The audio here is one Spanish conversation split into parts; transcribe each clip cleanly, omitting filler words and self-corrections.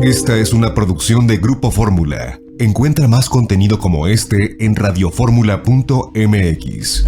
Esta es una producción de Grupo Fórmula. Encuentra más contenido como este en radioformula.mx.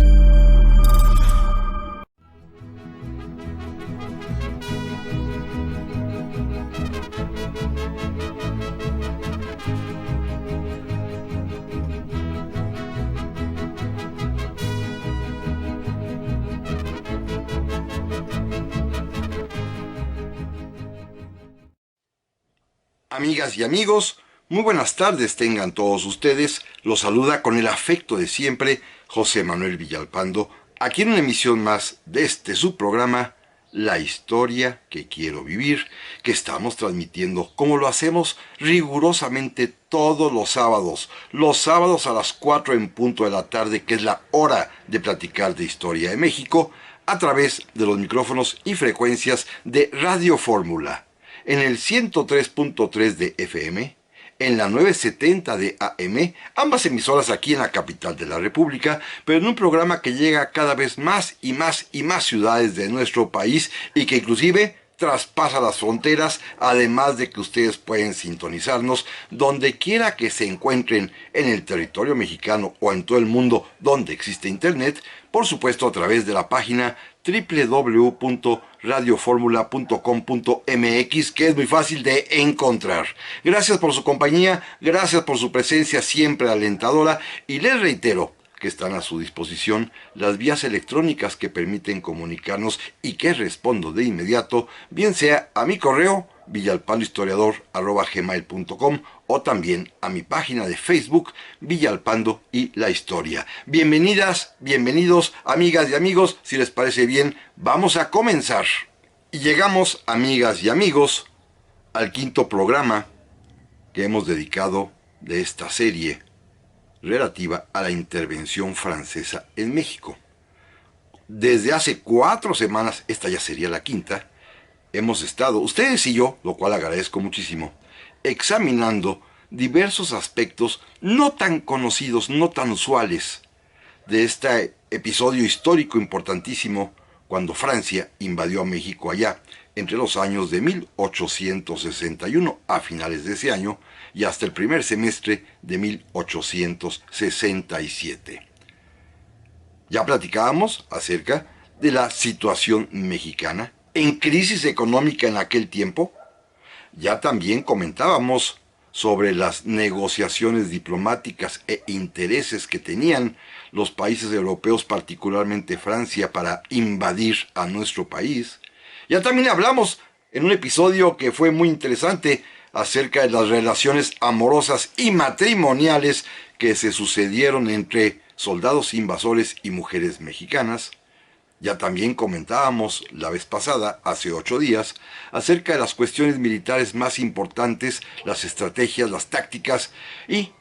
Amigas y amigos, muy buenas tardes tengan todos ustedes. Los saluda con el afecto de siempre José Manuel Villalpando, aquí en una emisión más de este su programa, La Historia que Quiero Vivir, que estamos transmitiendo como lo hacemos rigurosamente todos los sábados a las 4 en punto de la tarde, que es la hora de platicar de historia de México, a través de los micrófonos y frecuencias de Radio Fórmula. En el 103.3 de FM, en la 970 de AM, ambas emisoras aquí en la capital de la República, pero en un programa que llega a cada vez más y más ciudades de nuestro país y que inclusive traspasa las fronteras, además de que ustedes pueden sintonizarnos donde quiera que se encuentren en el territorio mexicano o en todo el mundo donde existe internet, por supuesto a través de la página www.radioformula.com.mx, que es muy fácil de encontrar. Gracias por su compañía, gracias por su presencia siempre alentadora, y les reitero que están a su disposición las vías electrónicas que permiten comunicarnos y que respondo de inmediato, bien sea a mi correo villalpandohistoriador@gmail.com o también a mi página de Facebook Villalpando y la Historia. Bienvenidas, bienvenidos, amigas y amigos. Si les parece bien, vamos a comenzar. Y llegamos, amigas y amigos, al quinto programa que hemos dedicado de esta serie relativa a la intervención francesa en México. Desde hace 4 semanas, esta ya sería la quinta, hemos estado, ustedes y yo, lo cual agradezco muchísimo, examinando diversos aspectos no tan conocidos, no tan usuales, de este episodio histórico importantísimo cuando Francia invadió a México allá entre los años de 1861 a finales de ese año y hasta el primer semestre de 1867. Ya platicábamos acerca de la situación mexicana en crisis económica en aquel tiempo. Ya también comentábamos sobre las negociaciones diplomáticas e intereses que tenían los países europeos, particularmente Francia, para invadir a nuestro país. Ya también hablamos en un episodio que fue muy interesante acerca de las relaciones amorosas y matrimoniales que se sucedieron entre soldados invasores y mujeres mexicanas. Ya también comentábamos la vez pasada, hace 8 días, acerca de las cuestiones militares más importantes, las estrategias, las tácticas y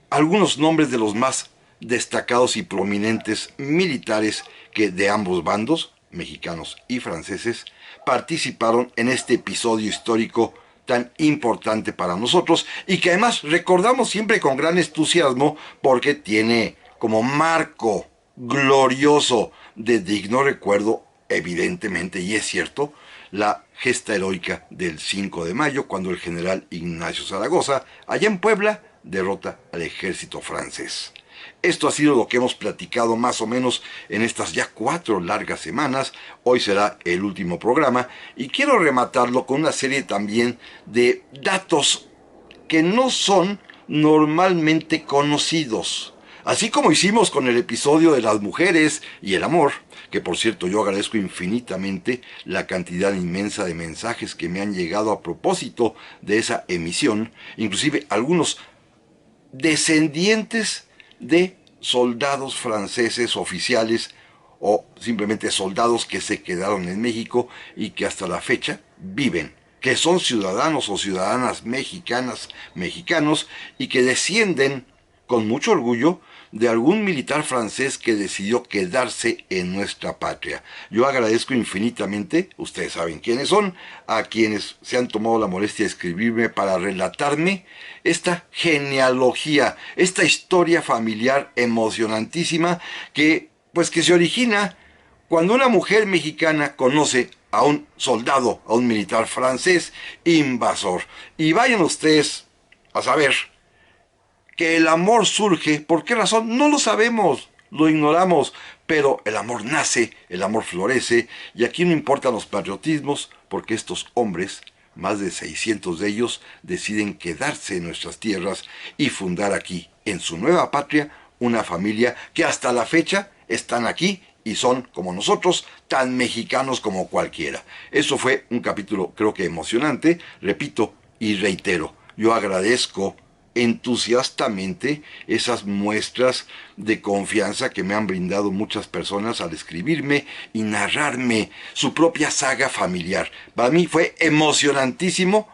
algunos nombres de los más destacados y prominentes militares que de ambos bandos, mexicanos y franceses, participaron en este episodio histórico tan importante para nosotros y que además recordamos siempre con gran entusiasmo porque tiene como marco glorioso de digno recuerdo, evidentemente, y es cierto, la gesta heroica del 5 de mayo, cuando el general Ignacio Zaragoza, allá en Puebla, derrota al ejército francés. Esto ha sido lo que hemos platicado más o menos en estas ya 4 largas semanas. Hoy será el último programa y quiero rematarlo con una serie también de datos que no son normalmente conocidos. Así como hicimos con el episodio de las mujeres y el amor, que por cierto yo agradezco infinitamente la cantidad inmensa de mensajes que me han llegado a propósito de esa emisión, inclusive algunos descendientes de soldados franceses oficiales o simplemente soldados que se quedaron en México y que hasta la fecha viven, que son ciudadanos o ciudadanas mexicanas, mexicanos, y que descienden con mucho orgullo de algún militar francés que decidió quedarse en nuestra patria. Yo agradezco infinitamente, ustedes saben quiénes son, a quienes se han tomado la molestia de escribirme para relatarme esta genealogía, esta historia familiar emocionantísima que se origina cuando una mujer mexicana conoce a un soldado, a un militar francés invasor. Y vayan ustedes a saber que el amor surge, ¿por qué razón? No lo sabemos, lo ignoramos, pero el amor nace, el amor florece, y aquí no importan los patriotismos, porque estos hombres, más de 600 de ellos, deciden quedarse en nuestras tierras y fundar aquí, en su nueva patria, una familia que hasta la fecha están aquí y son, como nosotros, tan mexicanos como cualquiera. Eso fue un capítulo, creo que emocionante, repito y reitero, yo agradezco entusiastamente esas muestras de confianza que me han brindado muchas personas al escribirme y narrarme su propia saga familiar. Para mí fue emocionantísimo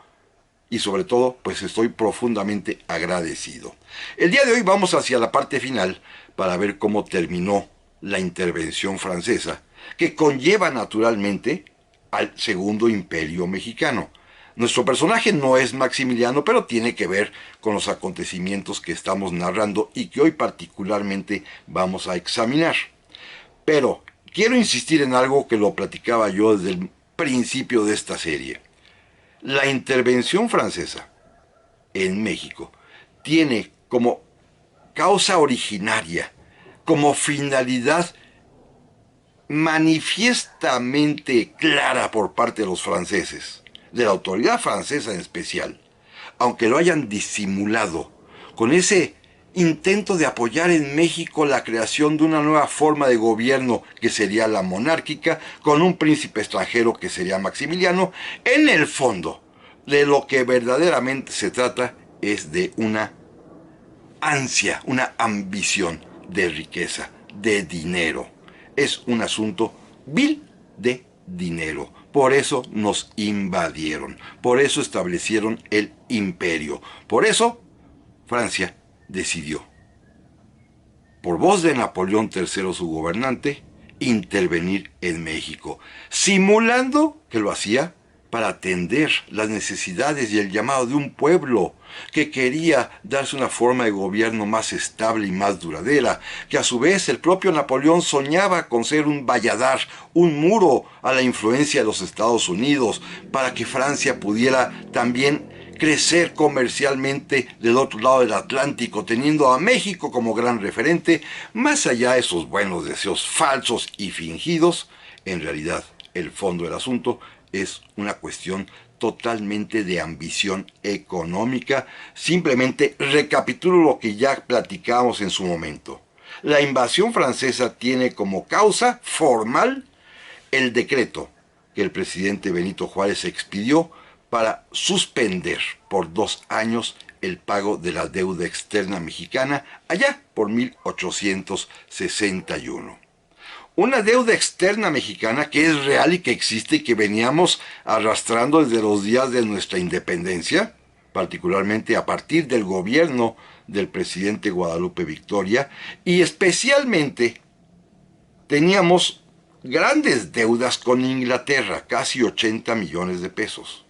y sobre todo pues estoy profundamente agradecido. El día de hoy vamos hacia la parte final para ver cómo terminó la intervención francesa, que conlleva naturalmente al Segundo Imperio Mexicano. Nuestro personaje no es Maximiliano, pero tiene que ver con los acontecimientos que estamos narrando y que hoy particularmente vamos a examinar. Pero quiero insistir en algo que lo platicaba yo desde el principio de esta serie. La intervención francesa en México tiene como causa originaria, como finalidad manifiestamente clara por parte de los franceses, de la autoridad francesa en especial, aunque lo hayan disimulado, con ese intento de apoyar en México la creación de una nueva forma de gobierno que sería la monárquica, con un príncipe extranjero que sería Maximiliano, en el fondo, de lo que verdaderamente se trata es de una ansia, una ambición de riqueza, de dinero. Es un asunto vil de dinero. Por eso nos invadieron, por eso establecieron el imperio. Por eso Francia decidió, por voz de Napoleón III, su gobernante, intervenir en México, simulando que lo hacía para atender las necesidades y el llamado de un pueblo que quería darse una forma de gobierno más estable y más duradera, que a su vez el propio Napoleón soñaba con ser un valladar, un muro a la influencia de los Estados Unidos, para que Francia pudiera también crecer comercialmente del otro lado del Atlántico, teniendo a México como gran referente, más allá de esos buenos deseos falsos y fingidos. En realidad, el fondo del asunto es una cuestión totalmente de ambición económica. Simplemente recapitulo lo que ya platicamos en su momento. La invasión francesa tiene como causa formal el decreto que el presidente Benito Juárez expidió para suspender por 2 años el pago de la deuda externa mexicana allá por 1861. Una deuda externa mexicana que es real y que existe y que veníamos arrastrando desde los días de nuestra independencia, particularmente a partir del gobierno del presidente Guadalupe Victoria, y especialmente teníamos grandes deudas con Inglaterra, casi 80 millones de pesos.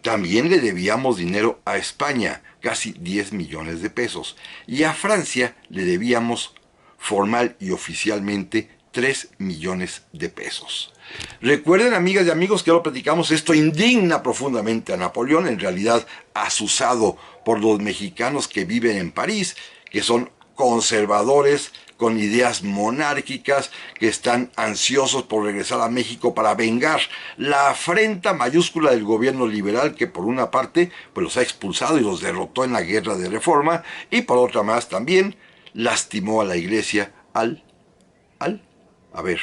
También le debíamos dinero a España, casi 10 millones de pesos, y a Francia le debíamos formal y oficialmente 3 millones de pesos. Recuerden, amigas y amigos, que lo platicamos, esto indigna profundamente a Napoleón, en realidad azuzado por los mexicanos que viven en París, que son conservadores, con ideas monárquicas, que están ansiosos por regresar a México para vengar la afrenta mayúscula del gobierno liberal que por una parte pues los ha expulsado y los derrotó en la guerra de reforma, y por otra más también lastimó a la iglesia al haber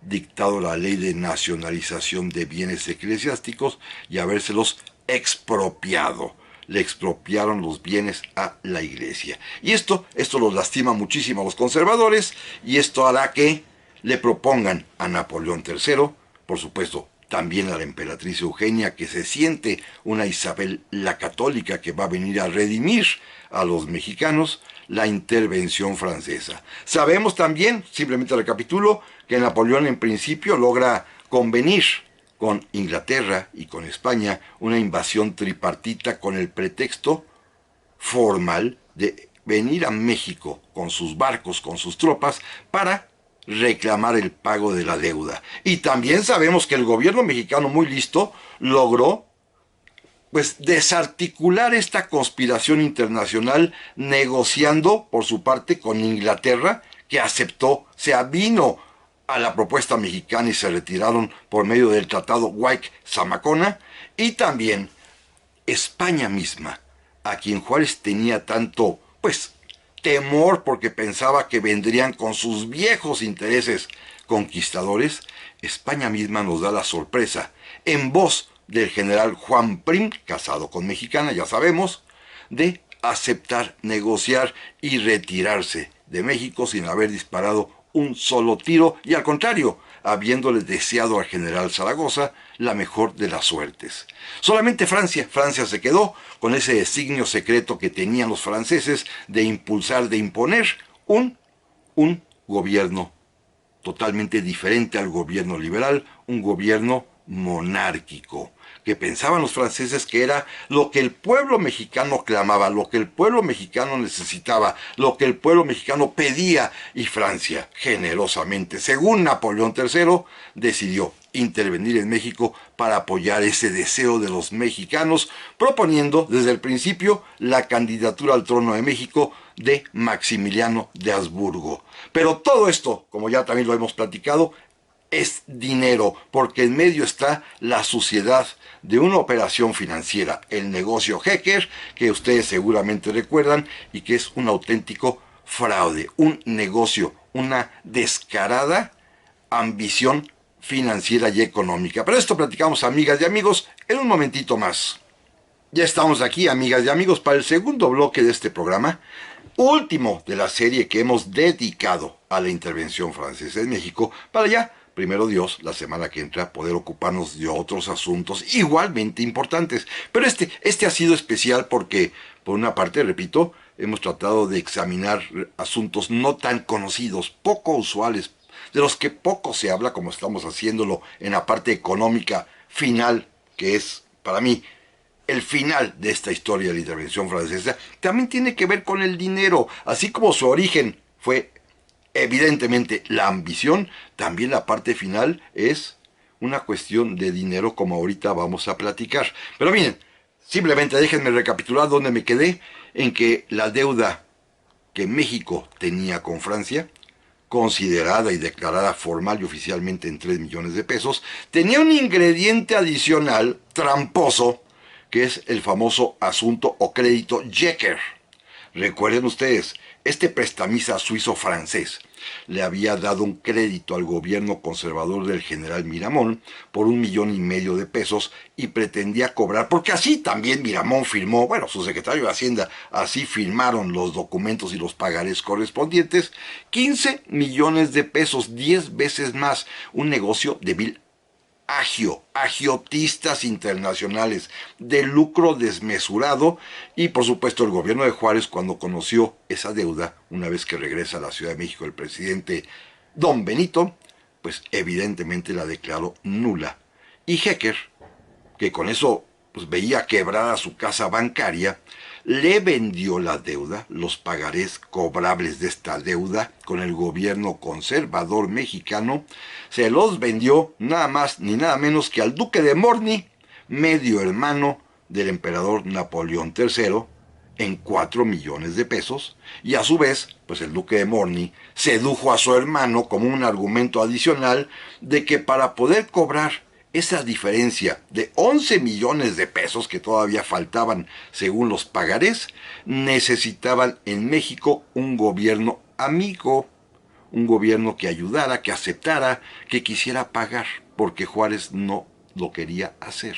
dictado la ley de nacionalización de bienes eclesiásticos y habérselos expropiado. Le expropiaron los bienes a la iglesia. Y esto los lastima muchísimo a los conservadores, y esto hará que le propongan a Napoleón III, por supuesto, también a la emperatriz Eugenia, que se siente una Isabel la Católica que va a venir a redimir a los mexicanos, la intervención francesa. Sabemos también, simplemente recapitulo, que Napoleón en principio logra convenir con Inglaterra y con España una invasión tripartita con el pretexto formal de venir a México con sus barcos, con sus tropas, para reclamar el pago de la deuda. Y también sabemos que el gobierno mexicano, muy listo, logró pues desarticular esta conspiración internacional negociando por su parte con Inglaterra, que aceptó, se avino a la propuesta mexicana y se retiraron por medio del tratado White-Zamacona, y también España misma, a quien Juárez tenía tanto, pues, temor porque pensaba que vendrían con sus viejos intereses conquistadores. España misma nos da la sorpresa, en voz del general Juan Prim, casado con mexicana, ya sabemos, de aceptar, negociar y retirarse de México sin haber disparado un solo tiro y al contrario, habiéndole deseado al general Zaragoza la mejor de las suertes. Solamente Francia se quedó con ese designio secreto que tenían los franceses de impulsar, de imponer un gobierno totalmente diferente al gobierno liberal, un gobierno monárquico, que pensaban los franceses que era lo que el pueblo mexicano clamaba, lo que el pueblo mexicano necesitaba, lo que el pueblo mexicano pedía, y Francia, generosamente, según Napoleón III, decidió intervenir en México para apoyar ese deseo de los mexicanos, proponiendo desde el principio la candidatura al trono de México de Maximiliano de Habsburgo. Pero todo esto, como ya también lo hemos platicado, es dinero, porque en medio está la suciedad de una operación financiera, el negocio Hecker, que ustedes seguramente recuerdan, y que es un auténtico fraude, un negocio, una descarada ambición financiera y económica. Pero esto platicamos, amigas y amigos, en un momentito más. Ya estamos aquí, amigas y amigos, para el segundo bloque de este programa, último de la serie que hemos dedicado a la intervención francesa en México, para ya, primero Dios, la semana que entra, poder ocuparnos de otros asuntos igualmente importantes. Pero este ha sido especial porque, por una parte, repito, hemos tratado de examinar asuntos no tan conocidos, poco usuales, de los que poco se habla, como estamos haciéndolo en la parte económica final, que es, para mí, el final de esta historia de la intervención francesa. También tiene que ver con el dinero, así como su origen fue evidentemente la ambición, también la parte final es una cuestión de dinero, como ahorita vamos a platicar. Pero miren, simplemente déjenme recapitular dónde me quedé, en que la deuda que México tenía con Francia, considerada y declarada formal y oficialmente en 3 millones de pesos, tenía un ingrediente adicional tramposo, que es el famoso asunto o crédito Jecker. Recuerden ustedes, este prestamista suizo-francés le había dado un crédito al gobierno conservador del general Miramón por 1,5 millones de pesos y pretendía cobrar, porque así también Miramón firmó, bueno, su secretario de Hacienda, así firmaron los documentos y los pagarés correspondientes, 15 millones de pesos, 10 veces más, un negocio de vil agiotistas internacionales, de lucro desmesurado, y por supuesto el gobierno de Juárez, cuando conoció esa deuda, una vez que regresa a la Ciudad de México el presidente Don Benito, pues evidentemente la declaró nula. Y Hecker, que con eso pues veía quebrada su casa bancaria, le vendió la deuda, los pagarés cobrables de esta deuda con el gobierno conservador mexicano, se los vendió nada más ni nada menos que al duque de Morny, medio hermano del emperador Napoleón III, en 4 millones de pesos, y a su vez, pues el duque de Morny sedujo a su hermano como un argumento adicional de que para poder cobrar esa diferencia de 11 millones de pesos que todavía faltaban según los pagarés, necesitaban en México un gobierno amigo, un gobierno que ayudara, que aceptara, que quisiera pagar, porque Juárez no lo quería hacer.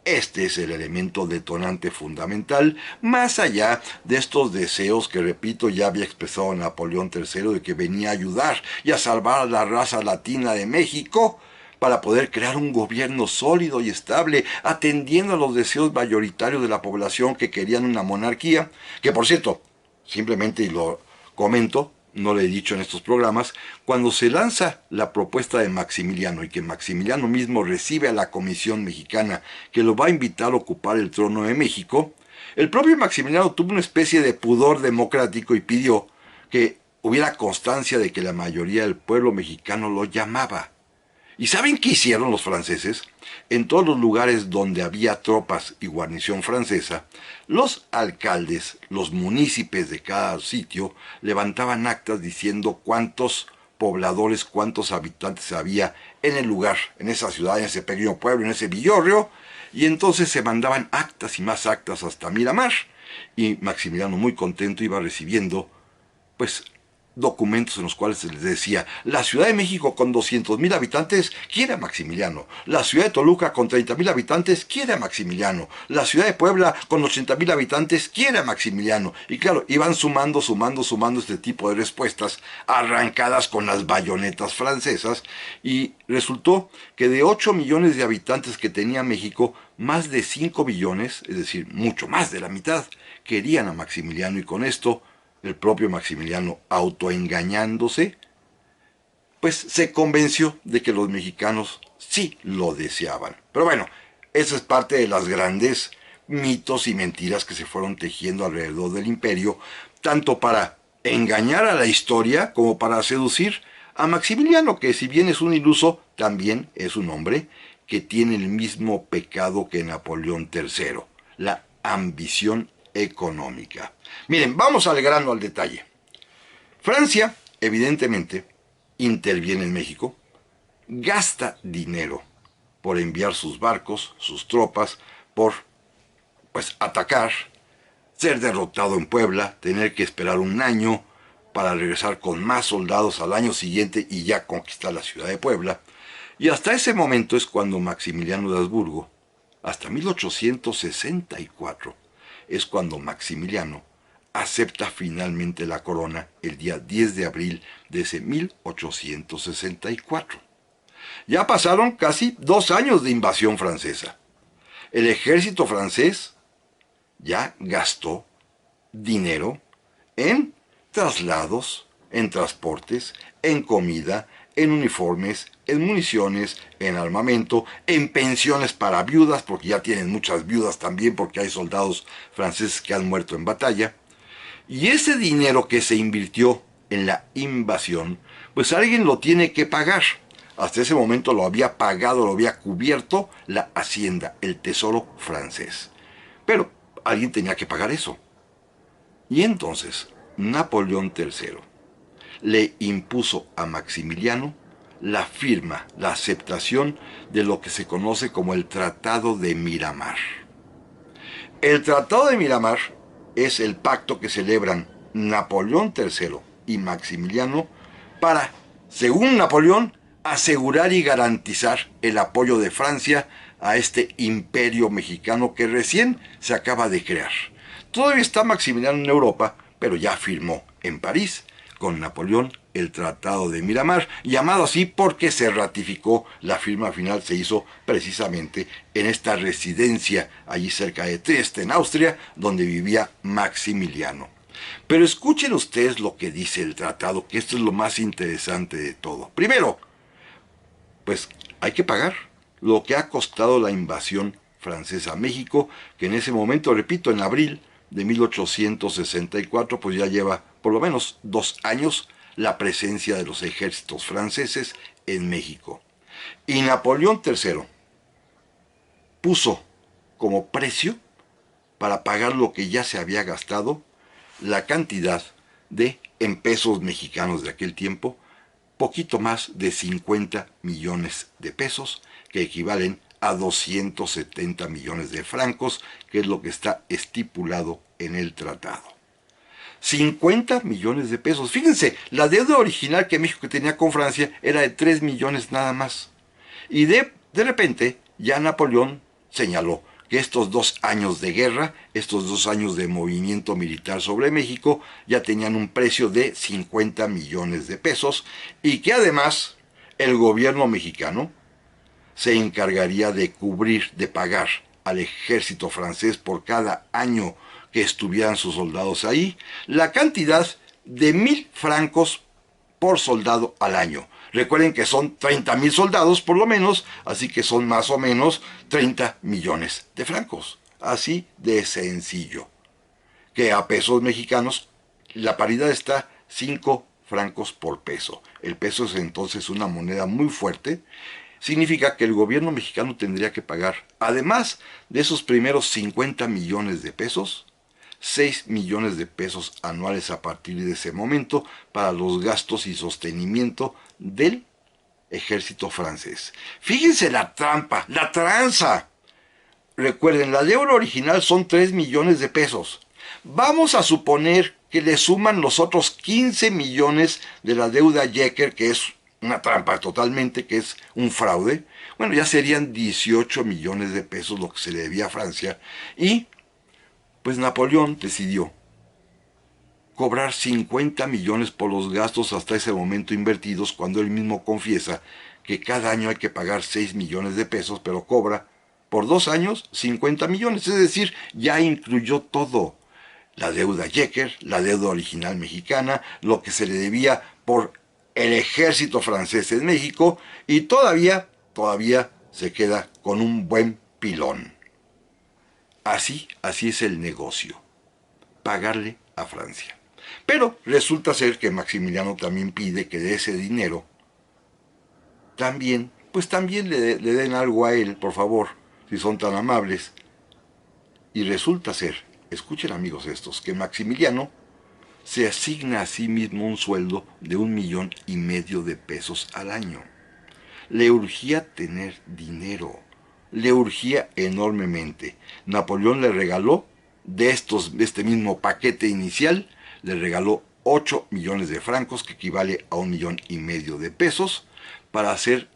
Este es el elemento detonante fundamental, más allá de estos deseos que, repito, ya había expresado Napoleón III de que venía a ayudar y a salvar a la raza latina de México, para poder crear un gobierno sólido y estable, atendiendo a los deseos mayoritarios de la población que querían una monarquía, que por cierto, simplemente y lo comento, no lo he dicho en estos programas, cuando se lanza la propuesta de Maximiliano y que Maximiliano mismo recibe a la Comisión Mexicana que lo va a invitar a ocupar el trono de México, el propio Maximiliano tuvo una especie de pudor democrático y pidió que hubiera constancia de que la mayoría del pueblo mexicano lo llamaba. ¿Y saben qué hicieron los franceses? En todos los lugares donde había tropas y guarnición francesa, los alcaldes, los municipios de cada sitio, levantaban actas diciendo cuántos pobladores, cuántos habitantes había en el lugar, en esa ciudad, en ese pequeño pueblo, en ese villorrio, y entonces se mandaban actas y más actas hasta Miramar, y Maximiliano, muy contento, iba recibiendo pues documentos en los cuales se les decía: la Ciudad de México con 200,000 habitantes quiere a Maximiliano, la Ciudad de Toluca con 30,000 habitantes quiere a Maximiliano, la Ciudad de Puebla con 80,000 habitantes quiere a Maximiliano. Y claro, iban sumando este tipo de respuestas arrancadas con las bayonetas francesas, y resultó que de 8 millones de habitantes que tenía México, más de 5 millones, es decir, mucho más de la mitad, querían a Maximiliano, y con esto el propio Maximiliano, autoengañándose, pues se convenció de que los mexicanos sí lo deseaban. Pero bueno, esa es parte de las grandes mitos y mentiras que se fueron tejiendo alrededor del imperio, tanto para engañar a la historia como para seducir a Maximiliano, que si bien es un iluso, también es un hombre que tiene el mismo pecado que Napoleón III, la ambición económica. Miren, vamos al grano, al detalle. Francia, evidentemente, interviene en México, gasta dinero por enviar sus barcos, sus tropas, por pues atacar, ser derrotado en Puebla, tener que esperar un año para regresar con más soldados al año siguiente y ya conquistar la ciudad de Puebla. Y hasta ese momento es cuando Maximiliano de Habsburgo, hasta 1864, es cuando Maximiliano acepta finalmente la corona el día 10 de abril de ese 1864. Ya pasaron casi 2 años de invasión francesa. El ejército francés ya gastó dinero en traslados, en transportes, en comida, en uniformes, en municiones, en armamento, en pensiones para viudas, porque ya tienen muchas viudas también, porque hay soldados franceses que han muerto en batalla. Y ese dinero que se invirtió en la invasión, pues alguien lo tiene que pagar. Hasta ese momento lo había pagado, lo había cubierto la hacienda, el tesoro francés. Pero alguien tenía que pagar eso. Y entonces Napoleón III le impuso a Maximiliano la firma, la aceptación de lo que se conoce como el Tratado de Miramar. El Tratado de Miramar es el pacto que celebran Napoleón III y Maximiliano para, según Napoleón, asegurar y garantizar el apoyo de Francia a este imperio mexicano que recién se acaba de crear. Todavía está Maximiliano en Europa, pero ya firmó en París con Napoleón el Tratado de Miramar, llamado así porque se ratificó, la firma final se hizo precisamente en esta residencia allí cerca de Trieste, en Austria, donde vivía Maximiliano. Pero escuchen ustedes lo que dice el tratado, que esto es lo más interesante de todo. Primero, pues hay que pagar lo que ha costado la invasión francesa a México, que en ese momento, repito, en abril de 1864, pues ya lleva por lo menos 2 años la presencia de los ejércitos franceses en México. Y Napoleón III puso como precio, para pagar lo que ya se había gastado, la cantidad de, en pesos mexicanos de aquel tiempo, poquito más de 50 millones de pesos, que equivalen a 270 millones de francos, que es lo que está estipulado en el tratado. 50 millones de pesos. Fíjense, la deuda original que México tenía con Francia era de 3 millones nada más. Y de repente, ya Napoleón señaló que estos 2 años de guerra, estos 2 años de movimiento militar sobre México, ya tenían un precio de 50 millones de pesos, y que además el gobierno mexicano se encargaría de cubrir, de pagar al ejército francés por cada año que estuvieran sus soldados ahí, la cantidad de 1,000 francos por soldado al año. Recuerden que son 30,000 soldados por lo menos, así que son más o menos 30 millones de francos. Así de sencillo. Que a pesos mexicanos la paridad está 5 francos por peso. El peso es entonces una moneda muy fuerte. Significa que el gobierno mexicano tendría que pagar, además de esos primeros 50 millones de pesos, 6 millones de pesos anuales a partir de ese momento para los gastos y sostenimiento del ejército francés. Fíjense la trampa, la tranza. Recuerden, la deuda original son 3 millones de pesos. Vamos a suponer que le suman los otros 15 millones de la deuda Jecker, que es una trampa totalmente, que es un fraude. Bueno, ya serían 18 millones de pesos lo que se le debía a Francia. Y pues Napoleón decidió cobrar 50 millones por los gastos hasta ese momento invertidos, cuando él mismo confiesa que cada año hay que pagar 6 millones de pesos, pero cobra por 2 años 50 millones. Es decir, ya incluyó todo. La deuda Jecker, la deuda original mexicana, lo que se le debía por el ejército francés en México, y todavía se queda con un buen pilón. Así es el negocio, pagarle a Francia. Pero resulta ser que Maximiliano también pide que de ese dinero también le den algo a él, por favor, si son tan amables. Y resulta ser, escuchen amigos estos, que Maximiliano se asigna a sí mismo un sueldo de 1,5 millones de pesos al año. Le urgía tener dinero, le urgía enormemente. Napoleón le regaló, de este mismo paquete inicial, le regaló 8 millones de francos, que equivale a 1,5 millones de pesos, para hacer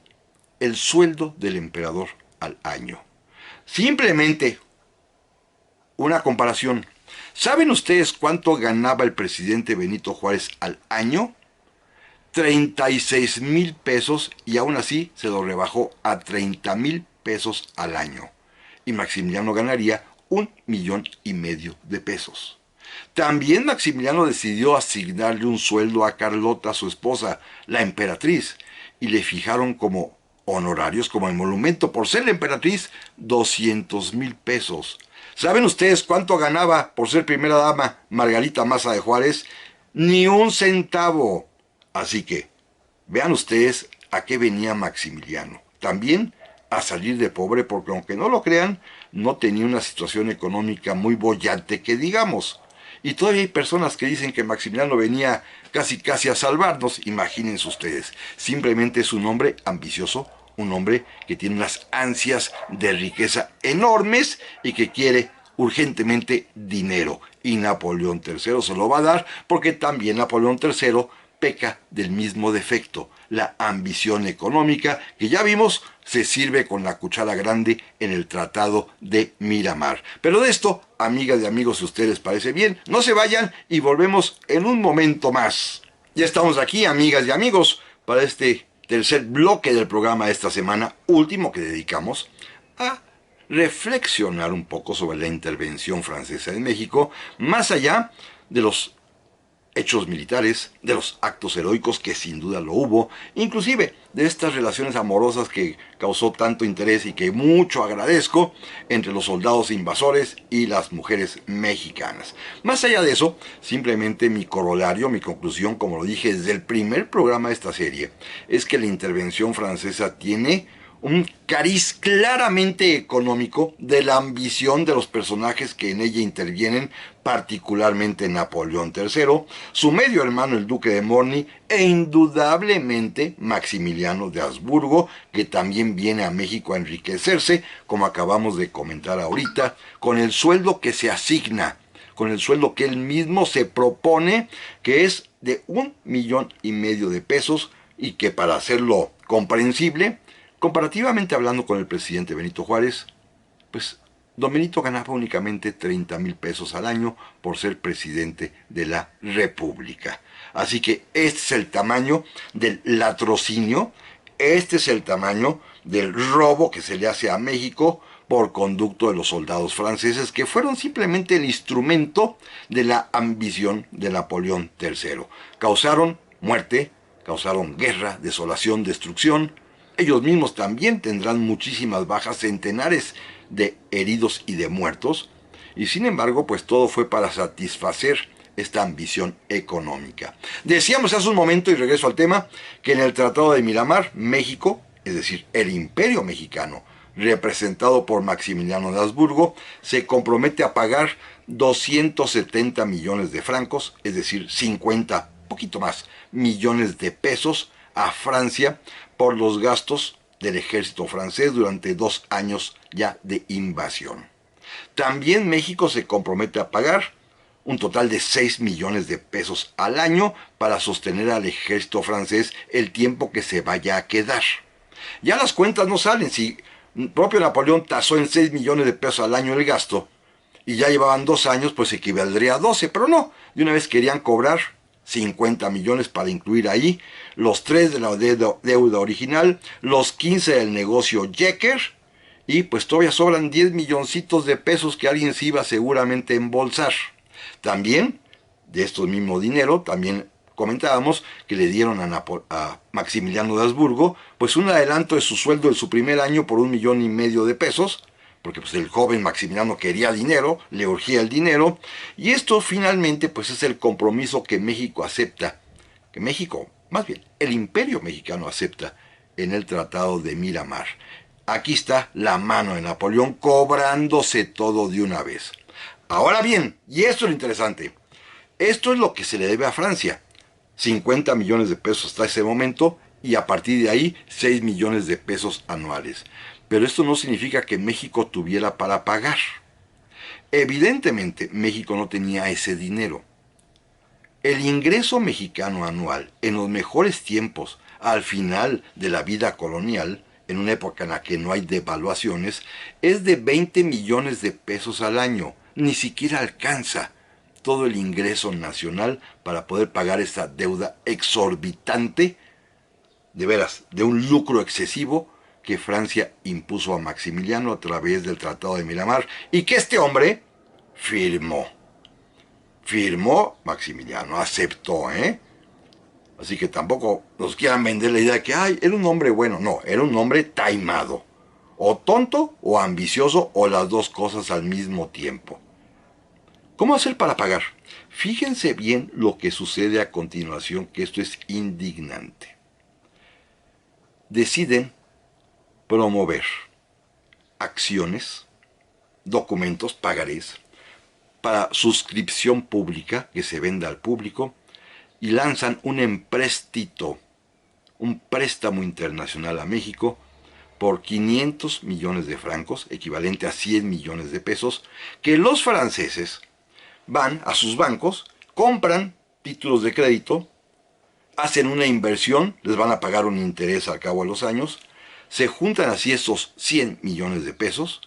el sueldo del emperador al año. Simplemente una comparación. ¿Saben ustedes cuánto ganaba el presidente Benito Juárez al año? 36,000 pesos, y aún así se lo rebajó a 30,000 pesos al año. Y Maximiliano ganaría 1,5 millones de pesos. También Maximiliano decidió asignarle un sueldo a Carlota, su esposa, la emperatriz, y le fijaron como honorarios, como emolumento por ser la emperatriz, 200,000 pesos. ¿Saben ustedes cuánto ganaba por ser primera dama Margarita Maza de Juárez? Ni un centavo. Así que, vean ustedes a qué venía Maximiliano. También a salir de pobre, porque aunque no lo crean, no tenía una situación económica muy boyante que digamos. Y todavía hay personas que dicen que Maximiliano venía casi a salvarnos. Imagínense ustedes. Simplemente es un hombre ambicioso, un hombre que tiene unas ansias de riqueza enormes y que quiere urgentemente dinero. Y Napoleón III se lo va a dar, porque también Napoleón III peca del mismo defecto, la ambición económica, que ya vimos se sirve con la cuchara grande en el Tratado de Miramar. Pero de esto, amigas y amigos, si a ustedes les parece bien, no se vayan y volvemos en un momento más. Ya estamos aquí, amigas y amigos, para este tercer bloque del programa de esta semana, último que dedicamos a reflexionar un poco sobre la intervención francesa en México, más allá de los hechos militares, de los actos heroicos, que sin duda lo hubo, inclusive de estas relaciones amorosas que causó tanto interés y que mucho agradezco entre los soldados invasores y las mujeres mexicanas. Más allá de eso, simplemente mi corolario, mi conclusión, como lo dije desde el primer programa de esta serie, es que la intervención francesa tiene un cariz claramente económico de la ambición de los personajes que en ella intervienen, particularmente Napoleón III, su medio hermano el duque de Morny, e indudablemente Maximiliano de Habsburgo, que también viene a México a enriquecerse, como acabamos de comentar ahorita, con el sueldo que se asigna, con el sueldo que él mismo se propone, que es de 1,5 millones de pesos, y que, para hacerlo comprensible, comparativamente hablando con el presidente Benito Juárez, pues don Benito ganaba únicamente 30,000 pesos al año por ser presidente de la República. Así que este es el tamaño del latrocinio, este es el tamaño del robo que se le hace a México por conducto de los soldados franceses, que fueron simplemente el instrumento de la ambición de Napoleón III. Causaron muerte, causaron guerra, desolación, destrucción. Ellos mismos también tendrán muchísimas bajas, centenares de heridos y de muertos, y sin embargo, pues todo fue para satisfacer esta ambición económica. Decíamos hace un momento, y regreso al tema, que en el Tratado de Miramar, México, es decir, el Imperio Mexicano, representado por Maximiliano de Habsburgo, se compromete a pagar 270 millones de francos, es decir, 50, poquito más, millones de pesos a Francia por los gastos del ejército francés durante 2 años ya de invasión. También México se compromete a pagar un total de 6 millones de pesos al año para sostener al ejército francés el tiempo que se vaya a quedar. Ya las cuentas no salen. Si propio Napoleón tasó en 6 millones de pesos al año el gasto y ya llevaban 2 años, pues equivaldría a 12, pero no, de una vez querían cobrar 50 millones para incluir ahí los 3 de la deuda original, los 15 del negocio Jecker, y pues todavía sobran 10 milloncitos de pesos que alguien se iba seguramente a embolsar. También, de estos mismo dinero, también comentábamos que le dieron a Maximiliano de Habsburgo pues un adelanto de su sueldo de su primer año por 1,5 millones de pesos, porque pues el joven Maximiliano quería dinero, le urgía el dinero, y esto finalmente pues es el compromiso que México acepta, que México, más bien, el Imperio Mexicano acepta en el Tratado de Miramar. Aquí está la mano de Napoleón cobrándose todo de una vez. Ahora bien, y esto es lo interesante, esto es lo que se le debe a Francia, 50 millones de pesos hasta ese momento, y a partir de ahí 6 millones de pesos anuales. Pero esto no significa que México tuviera para pagar. Evidentemente, México no tenía ese dinero. El ingreso mexicano anual, en los mejores tiempos, al final de la vida colonial, en una época en la que no hay devaluaciones, es de 20 millones de pesos al año. Ni siquiera alcanza todo el ingreso nacional para poder pagar esta deuda exorbitante, de veras, de un lucro excesivo que Francia impuso a Maximiliano a través del Tratado de Miramar y que este hombre firmó. Firmó Maximiliano, aceptó, ¿eh? Así que tampoco nos quieran vender la idea de que, ay, era un hombre bueno. No, era un hombre taimado. O tonto o ambicioso o las dos cosas al mismo tiempo. ¿Cómo hacer para pagar? Fíjense bien lo que sucede a continuación, que esto es indignante. Deciden promover acciones, documentos, pagarés, para suscripción pública, que se venda al público, y lanzan un empréstito, un préstamo internacional a México, por 500 millones de francos, equivalente a 100 millones de pesos, que los franceses van a sus bancos, compran títulos de crédito, hacen una inversión, les van a pagar un interés al cabo de los años, se juntan así esos 100 millones de pesos,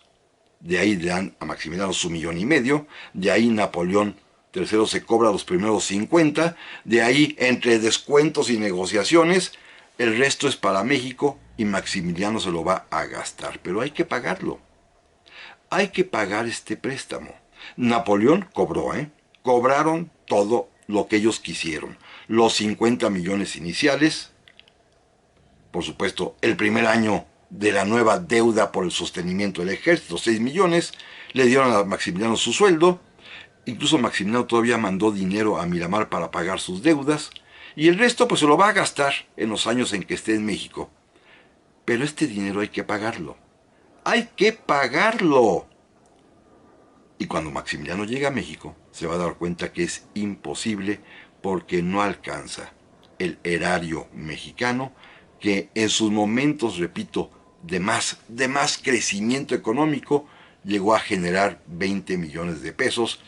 de ahí le dan a Maximiliano su 1,5 millones, de ahí Napoleón III se cobra los primeros 50, de ahí entre descuentos y negociaciones, el resto es para México y Maximiliano se lo va a gastar, pero hay que pagarlo. Hay que pagar este préstamo. Napoleón cobró, cobraron todo lo que ellos quisieron. Los 50 millones iniciales, por supuesto, el primer año de la nueva deuda por el sostenimiento del ejército, 6 millones, le dieron a Maximiliano su sueldo, incluso Maximiliano todavía mandó dinero a Miramar para pagar sus deudas, y el resto pues se lo va a gastar en los años en que esté en México. Pero este dinero hay que pagarlo. ¡Hay que pagarlo! Y cuando Maximiliano llega a México, se va a dar cuenta que es imposible porque no alcanza el erario mexicano, que en sus momentos, repito, de más crecimiento económico, llegó a generar 20 millones de pesos,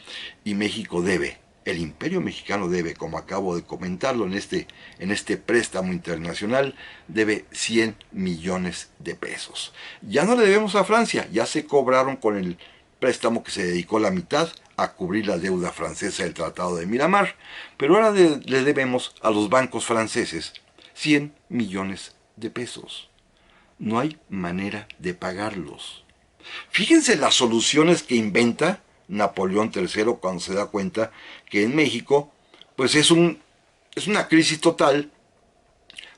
y México debe, el Imperio Mexicano debe, como acabo de comentarlo en este préstamo internacional, debe 100 millones de pesos. Ya no le debemos a Francia, ya se cobraron con el préstamo que se dedicó la mitad a cubrir la deuda francesa del Tratado de Miramar, pero ahora le debemos a los bancos franceses 100 millones de pesos. No hay manera de pagarlos. Fíjense las soluciones que inventa Napoleón III cuando se da cuenta que en México pues es una crisis total,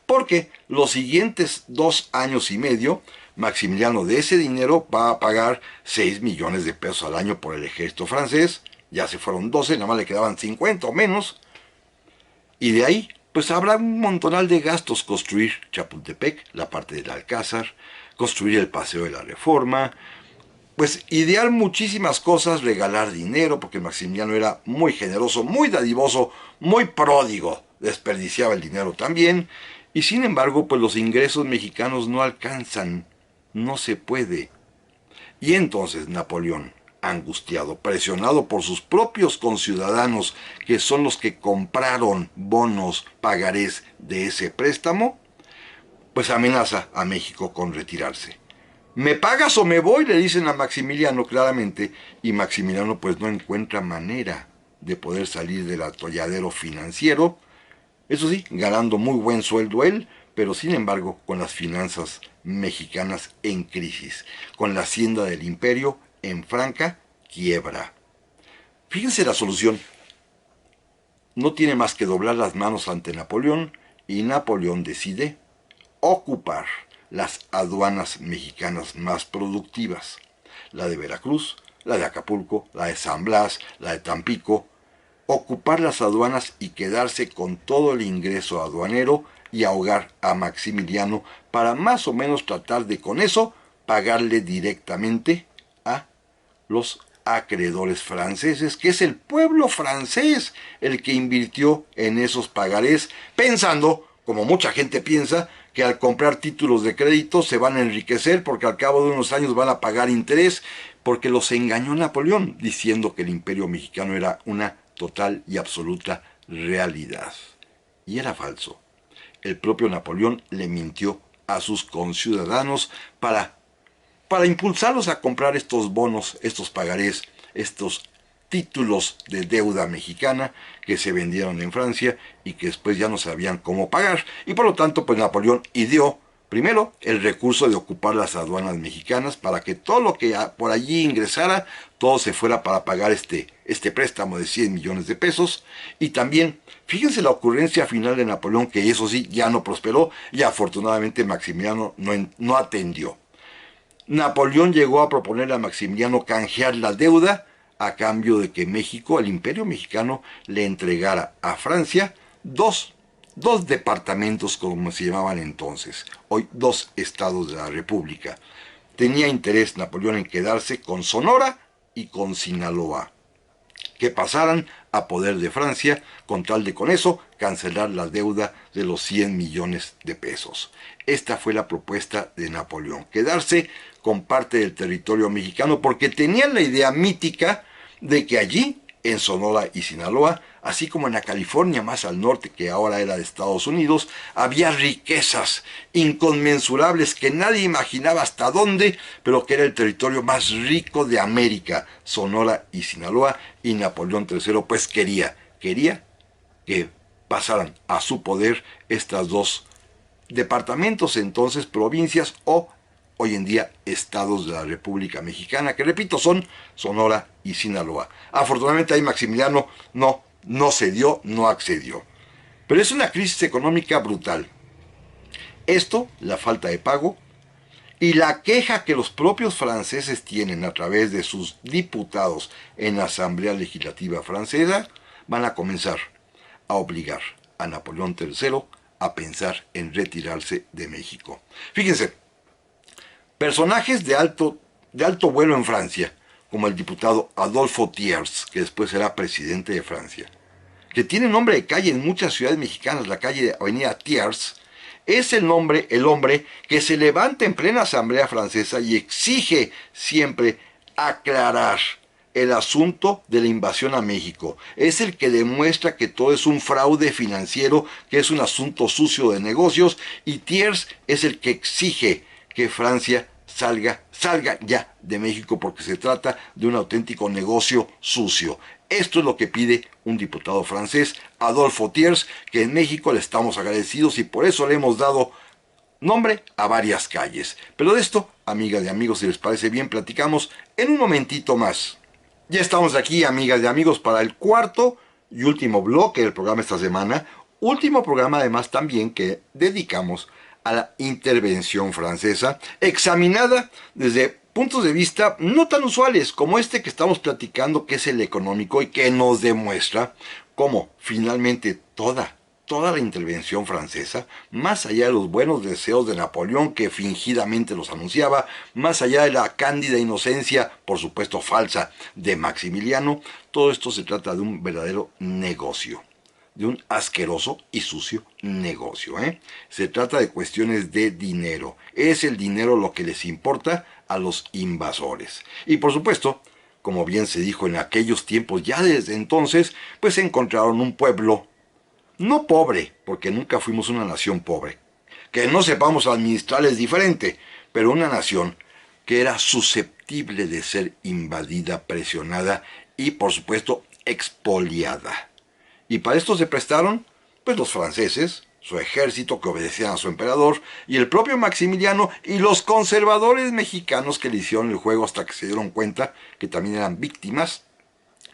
porque los siguientes 2 años y medio Maximiliano de ese dinero va a pagar 6 millones de pesos al año por el ejército francés, ya se fueron 12, nada más le quedaban 50 o menos, y de ahí pues habrá un montonal de gastos: construir Chapultepec, la parte del Alcázar, construir el Paseo de la Reforma, pues idear muchísimas cosas, regalar dinero, porque Maximiliano era muy generoso, muy dadivoso, muy pródigo, desperdiciaba el dinero también, y sin embargo, pues los ingresos mexicanos no alcanzan, no se puede. Y entonces Napoleón, angustiado, presionado por sus propios conciudadanos, que son los que compraron bonos pagarés de ese préstamo, pues amenaza a México con retirarse. ¿Me pagas o me voy?, le dicen a Maximiliano claramente, y Maximiliano pues no encuentra manera de poder salir del atolladero financiero, eso sí, ganando muy buen sueldo él, pero sin embargo con las finanzas mexicanas en crisis, con la hacienda del imperio en franca quiebra. Fíjense la solución: no tiene más que doblar las manos ante Napoleón, y Napoleón decide ocupar las aduanas mexicanas más productivas: la de Veracruz, la de Acapulco, la de San Blas, la de Tampico. Ocupar las aduanas y quedarse con todo el ingreso aduanero y ahogar a Maximiliano para más o menos tratar de con eso pagarle directamente a los acreedores franceses, que es el pueblo francés el que invirtió en esos pagarés, pensando, como mucha gente piensa, que al comprar títulos de crédito se van a enriquecer porque al cabo de unos años van a pagar interés, porque los engañó Napoleón diciendo que el imperio mexicano era una total y absoluta realidad. Y era falso. El propio Napoleón le mintió a sus conciudadanos para impulsarlos a comprar estos bonos, estos pagarés, estos títulos de deuda mexicana que se vendieron en Francia y que después ya no sabían cómo pagar. Y por lo tanto, pues Napoleón ideó primero el recurso de ocupar las aduanas mexicanas para que todo lo que por allí ingresara, todo se fuera para pagar este préstamo de 100 millones de pesos. Y también, fíjense la ocurrencia final de Napoleón, que eso sí ya no prosperó y afortunadamente Maximiliano no atendió. Napoleón llegó a proponerle a Maximiliano canjear la deuda a cambio de que México, el imperio mexicano, le entregara a Francia dos departamentos, como se llamaban entonces, hoy 2 estados de la República. Tenía interés Napoleón en quedarse con Sonora y con Sinaloa, que pasaran a poder de Francia, con tal de con eso cancelar la deuda de los 100 millones de pesos. Esta fue la propuesta de Napoleón: quedarse con parte del territorio mexicano, porque tenían la idea mítica de que allí, en Sonora y Sinaloa, así como en la California más al norte, que ahora era de Estados Unidos, había riquezas inconmensurables que nadie imaginaba hasta dónde, pero que era el territorio más rico de América, Sonora y Sinaloa, y Napoleón III pues quería que pasaran a su poder estas 2 departamentos, entonces provincias, o hoy en día estados de la República Mexicana, que repito son Sonora y Sinaloa. Afortunadamente ahí Maximiliano no cedió, no accedió. Pero es una crisis económica brutal. Esto, la falta de pago y la queja que los propios franceses tienen a través de sus diputados en la Asamblea Legislativa Francesa, van a comenzar a obligar a Napoleón III a pensar en retirarse de México. Fíjense, personajes de alto vuelo en Francia, como el diputado Adolphe Thiers, que después será presidente de Francia, que tiene nombre de calle en muchas ciudades mexicanas, la calle de Avenida Thiers, es el hombre que se levanta en plena Asamblea Francesa y exige siempre aclarar el asunto de la invasión a México. Es el que demuestra que todo es un fraude financiero, que es un asunto sucio de negocios, y Thiers es el que exige que Francia salga ya de México, porque se trata de un auténtico negocio sucio. Esto es lo que pide un diputado francés, Adolphe Thiers, que en México le estamos agradecidos y por eso le hemos dado nombre a varias calles. Pero de esto, amigas y amigos, si les parece bien, platicamos en un momentito más. Ya estamos aquí, amigas y amigos, para el cuarto y último bloque del programa esta semana. Último programa además también que dedicamos a la intervención francesa, examinada desde puntos de vista no tan usuales como este que estamos platicando, que es el económico y que nos demuestra cómo finalmente toda la intervención francesa, más allá de los buenos deseos de Napoleón que fingidamente los anunciaba, más allá de la cándida inocencia, por supuesto falsa, de Maximiliano, todo esto se trata de un verdadero negocio, de un asqueroso y sucio negocio. Se trata de cuestiones de dinero. Es el dinero lo que les importa a los invasores. Y por supuesto, como bien se dijo en aquellos tiempos, ya desde entonces, pues encontraron un pueblo, no pobre, porque nunca fuimos una nación pobre. Que no sepamos administrar es diferente, pero una nación que era susceptible de ser invadida, presionada y, por supuesto, expoliada. Y para esto se prestaron, pues los franceses, su ejército que obedecían a su emperador, y el propio Maximiliano, y los conservadores mexicanos que le hicieron el juego hasta que se dieron cuenta que también eran víctimas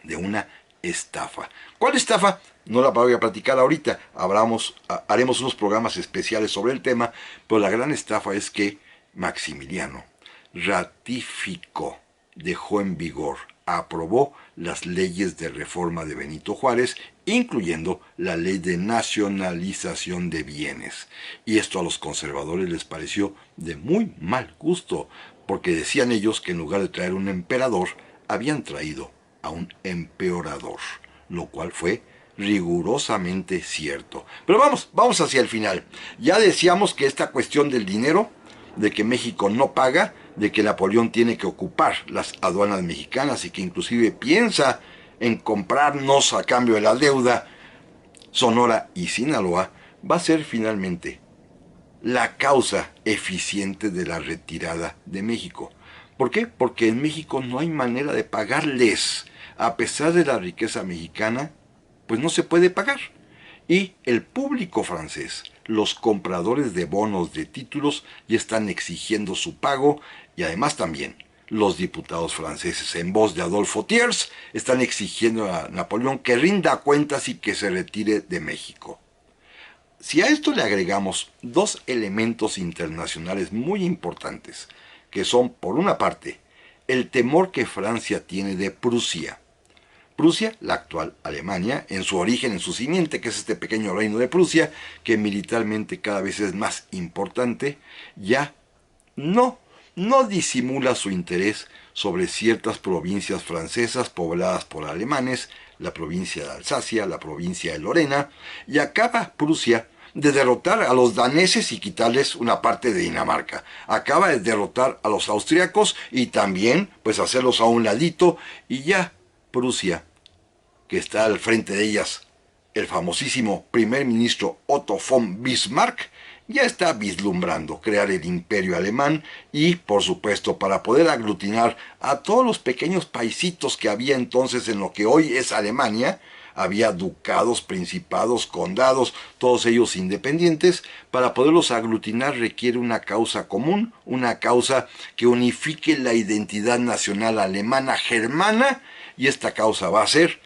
de una estafa. ¿Cuál estafa? No la voy a platicar ahorita, haremos unos programas especiales sobre el tema, pero la gran estafa es que Maximiliano ratificó, dejó en vigor, aprobó las leyes de reforma de Benito Juárez, incluyendo la ley de nacionalización de bienes. Y esto a los conservadores les pareció de muy mal gusto, porque decían ellos que en lugar de traer un emperador, habían traído a un empeorador, lo cual fue rigurosamente cierto. Pero vamos hacia el final. Ya decíamos que esta cuestión del dinero, de que México no paga, de que Napoleón tiene que ocupar las aduanas mexicanas y que inclusive piensa en comprarnos a cambio de la deuda Sonora y Sinaloa, va a ser finalmente la causa eficiente de la retirada de México. ¿Por qué? Porque en México no hay manera de pagarles. A pesar de la riqueza mexicana, pues no se puede pagar. Y el público francés, los compradores de bonos de títulos, ya están exigiendo su pago, y además también los diputados franceses, en voz de Adolfo Thiers, están exigiendo a Napoleón que rinda cuentas y que se retire de México. Si a esto le agregamos dos elementos internacionales muy importantes, que son, por una parte, el temor que Francia tiene de Prusia. Prusia, la actual Alemania, en su origen, en su simiente, que es este pequeño reino de Prusia, que militarmente cada vez es más importante, ya no disimula su interés sobre ciertas provincias francesas pobladas por alemanes, la provincia de Alsacia, la provincia de Lorena, y acaba Prusia de derrotar a los daneses y quitarles una parte de Dinamarca. Acaba de derrotar a los austriacos y también pues hacerlos a un ladito, y ya Prusia, que está al frente de ellas el famosísimo primer ministro Otto von Bismarck, ya está vislumbrando crear el imperio alemán y, por supuesto, para poder aglutinar a todos los pequeños paisitos que había entonces en lo que hoy es Alemania, había ducados, principados, condados, todos ellos independientes. Para poderlos aglutinar requiere una causa común, una causa que unifique la identidad nacional alemana germana, y esta causa va a ser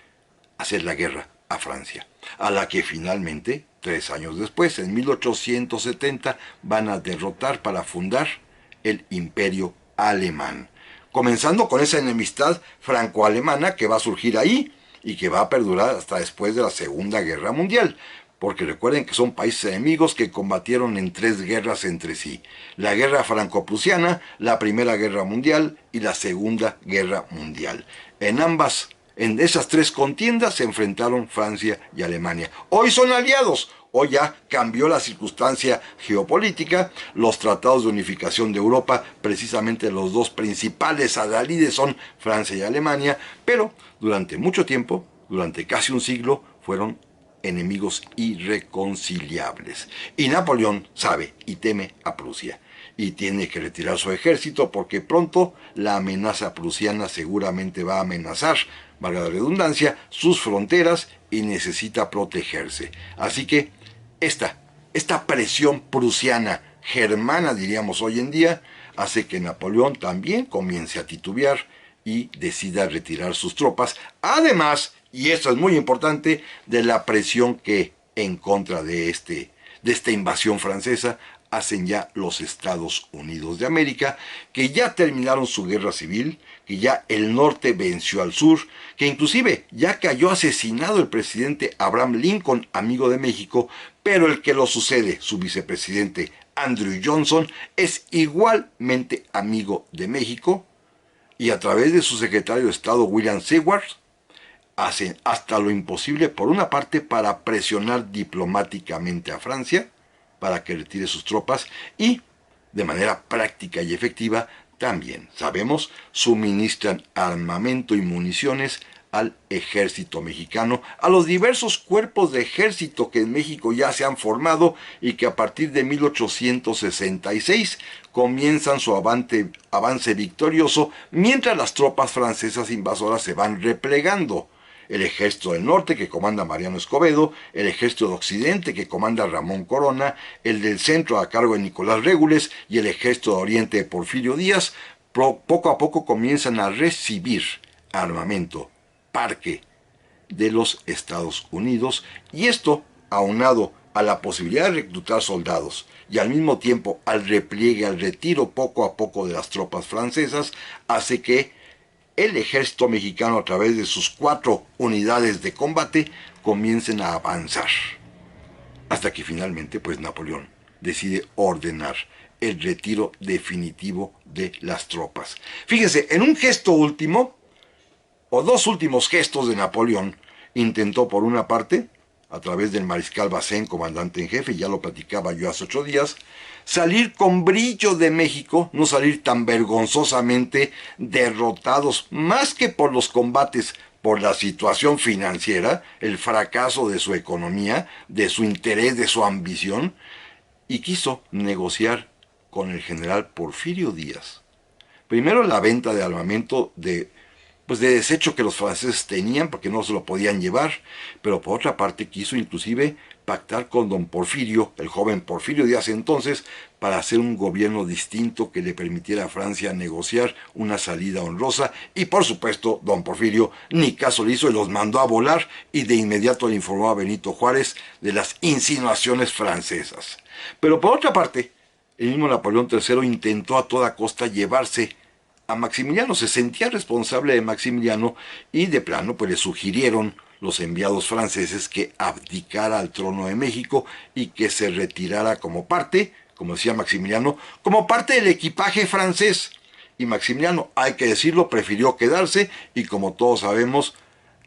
hacer la guerra a Francia, a la que finalmente, 3 años después, en 1870, van a derrotar para fundar el Imperio Alemán. Comenzando con esa enemistad franco-alemana que va a surgir ahí y que va a perdurar hasta después de la Segunda Guerra Mundial. Porque recuerden que son países enemigos que combatieron en 3 guerras entre sí. La guerra franco-prusiana, la Primera Guerra Mundial y la Segunda Guerra Mundial. En esas 3 contiendas se enfrentaron Francia y Alemania. Hoy son aliados. Hoy ya cambió la circunstancia geopolítica. Los tratados de unificación de Europa, precisamente los 2 principales adalides son Francia y Alemania, pero durante mucho tiempo, durante casi un siglo, fueron enemigos irreconciliables. Y Napoleón sabe y teme a Prusia. Y tiene que retirar su ejército porque pronto la amenaza prusiana seguramente va a amenazar, valga la redundancia, sus fronteras y necesita protegerse. Así que esta presión prusiana, germana diríamos hoy en día, hace que Napoleón también comience a titubear y decida retirar sus tropas. Además, y esto es muy importante, de la presión que en contra de esta invasión francesa hacen ya los Estados Unidos de América, que ya terminaron su guerra civil, que ya el norte venció al sur, que inclusive ya cayó asesinado el presidente Abraham Lincoln, amigo de México, pero el que lo sucede, su vicepresidente Andrew Johnson, es igualmente amigo de México, y a través de su secretario de Estado William Seward, hacen hasta lo imposible, por una parte, para presionar diplomáticamente a Francia, para que retire sus tropas, y de manera práctica y efectiva, también, sabemos, suministran armamento y municiones al ejército mexicano, a los diversos cuerpos de ejército que en México ya se han formado y que a partir de 1866 comienzan su avance victorioso, mientras las tropas francesas invasoras se van replegando. El ejército del norte que comanda Mariano Escobedo, el ejército de occidente que comanda Ramón Corona, el del centro a cargo de Nicolás Régules y el ejército de oriente de Porfirio Díaz, poco a poco comienzan a recibir armamento, parque de los Estados Unidos, y esto, aunado a la posibilidad de reclutar soldados y al mismo tiempo al repliegue, al retiro poco a poco de las tropas francesas, hace que el ejército mexicano, a través de sus 4 unidades de combate, comiencen a avanzar. Hasta que finalmente, pues Napoleón decide ordenar el retiro definitivo de las tropas. Fíjense, en un gesto último, o 2 últimos gestos de Napoleón, intentó por una parte, a través del mariscal Bazaine, comandante en jefe, ya lo platicaba yo hace 8 días, salir con brillo de México, no salir tan vergonzosamente derrotados, más que por los combates, por la situación financiera, el fracaso de su economía, de su interés, de su ambición, y quiso negociar con el general Porfirio Díaz. Primero la venta de armamento de desecho que los franceses tenían porque no se lo podían llevar, pero por otra parte quiso inclusive pactar con don Porfirio, el joven Porfirio Díaz entonces, para hacer un gobierno distinto que le permitiera a Francia negociar una salida honrosa, y por supuesto don Porfirio ni caso le hizo y los mandó a volar, y de inmediato le informó a Benito Juárez de las insinuaciones francesas. Pero por otra parte, el mismo Napoleón III intentó a toda costa llevarse a Maximiliano, se sentía responsable de Maximiliano, y de plano pues le sugirieron los enviados franceses que abdicara al trono de México y que se retirara como parte, como decía Maximiliano, como parte del equipaje francés. Y Maximiliano, hay que decirlo, prefirió quedarse y, como todos sabemos,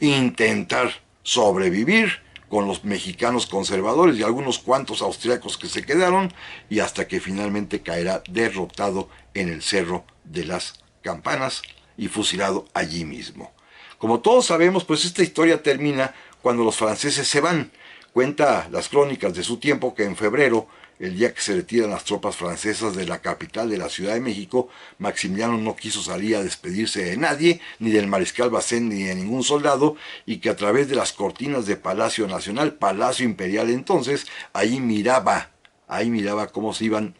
intentar sobrevivir con los mexicanos conservadores y algunos cuantos austriacos que se quedaron, y hasta que finalmente caerá derrotado en el Cerro de las Campanas y fusilado allí mismo. Como todos sabemos, pues esta historia termina cuando los franceses se van. Cuenta las crónicas de su tiempo que en febrero, el día que se retiran las tropas francesas de la capital de la Ciudad de México, Maximiliano no quiso salir a despedirse de nadie, ni del mariscal Bazaine, ni de ningún soldado, y que a través de las cortinas de Palacio Nacional, Palacio Imperial entonces, ahí miraba cómo se iban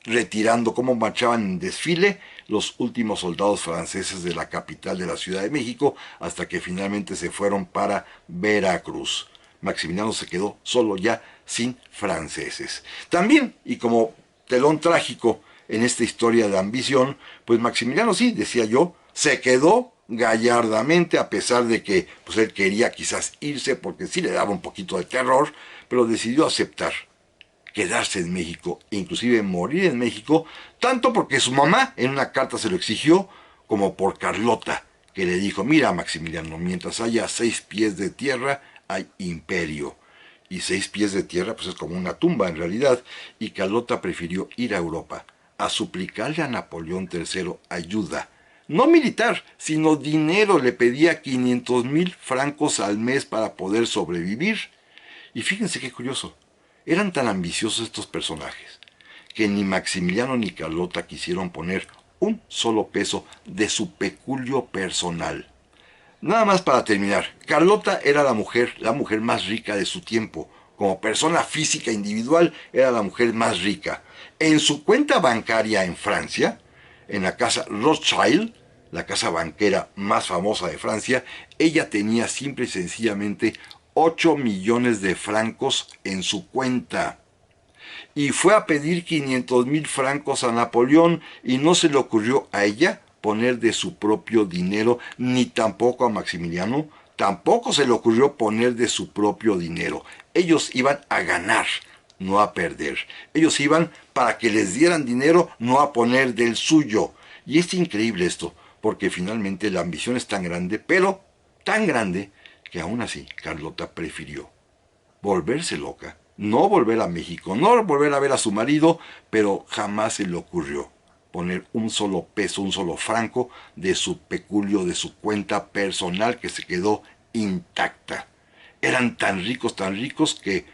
retirando, cómo marchaban en desfile los últimos soldados franceses de la capital de la Ciudad de México, hasta que finalmente se fueron para Veracruz. Maximiliano se quedó solo ya, sin franceses. También, y como telón trágico en esta historia de ambición, pues Maximiliano, sí, decía yo, se quedó gallardamente, a pesar de que pues él quería quizás irse porque sí le daba un poquito de terror, pero decidió aceptar quedarse en México, e inclusive morir en México, tanto porque su mamá en una carta se lo exigió, como por Carlota, que le dijo: mira, Maximiliano, mientras haya 6 pies de tierra, hay imperio. Y 6 pies de tierra pues es como una tumba en realidad, y Carlota prefirió ir a Europa a suplicarle a Napoleón III ayuda, no militar, sino dinero. Le pedía 500,000 francos al mes para poder sobrevivir. Y fíjense qué curioso, eran tan ambiciosos estos personajes que ni Maximiliano ni Carlota quisieron poner un solo peso de su peculio personal. Nada más para terminar, Carlota era la mujer más rica de su tiempo. Como persona física individual era la mujer más rica. En su cuenta bancaria en Francia, en la casa Rothschild, la casa banquera más famosa de Francia, ella tenía simple y sencillamente 8 millones de francos en su cuenta. y fue a pedir 500,000 francos a Napoleón y no se le ocurrió a ella poner de su propio dinero, ni tampoco a Maximiliano, tampoco se le ocurrió poner de su propio dinero. Ellos iban a ganar, no a perder. Ellos iban para que les dieran dinero, no a poner del suyo. Y es increíble esto, porque finalmente la ambición es tan grande, pero tan grande, que aún así Carlota prefirió volverse loca, no volver a México, no volver a ver a su marido, pero jamás se le ocurrió poner un solo peso, un solo franco de su peculio, de su cuenta personal que se quedó intacta. Eran tan ricos que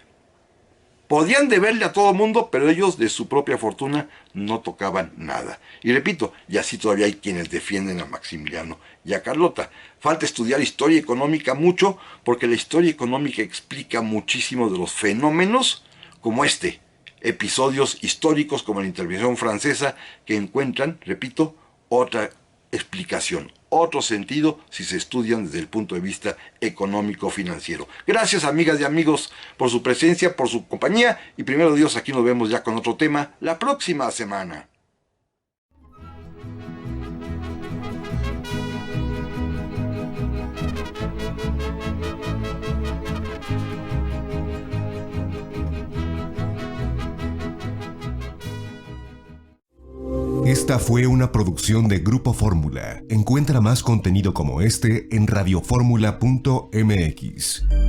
podían deberle a todo mundo, pero ellos de su propia fortuna no tocaban nada. Y repito, y así todavía hay quienes defienden a Maximiliano y a Carlota. Falta estudiar historia económica mucho, porque la historia económica explica muchísimo de los fenómenos como este. Episodios históricos como la intervención francesa que encuentran, repito, otra explicación, otro sentido si se estudian desde el punto de vista económico-financiero. Gracias, amigas y amigos, por su presencia, por su compañía, y primero Dios, aquí nos vemos ya con otro tema la próxima semana. Esta fue una producción de Grupo Fórmula. Encuentra más contenido como este en radioformula.mx.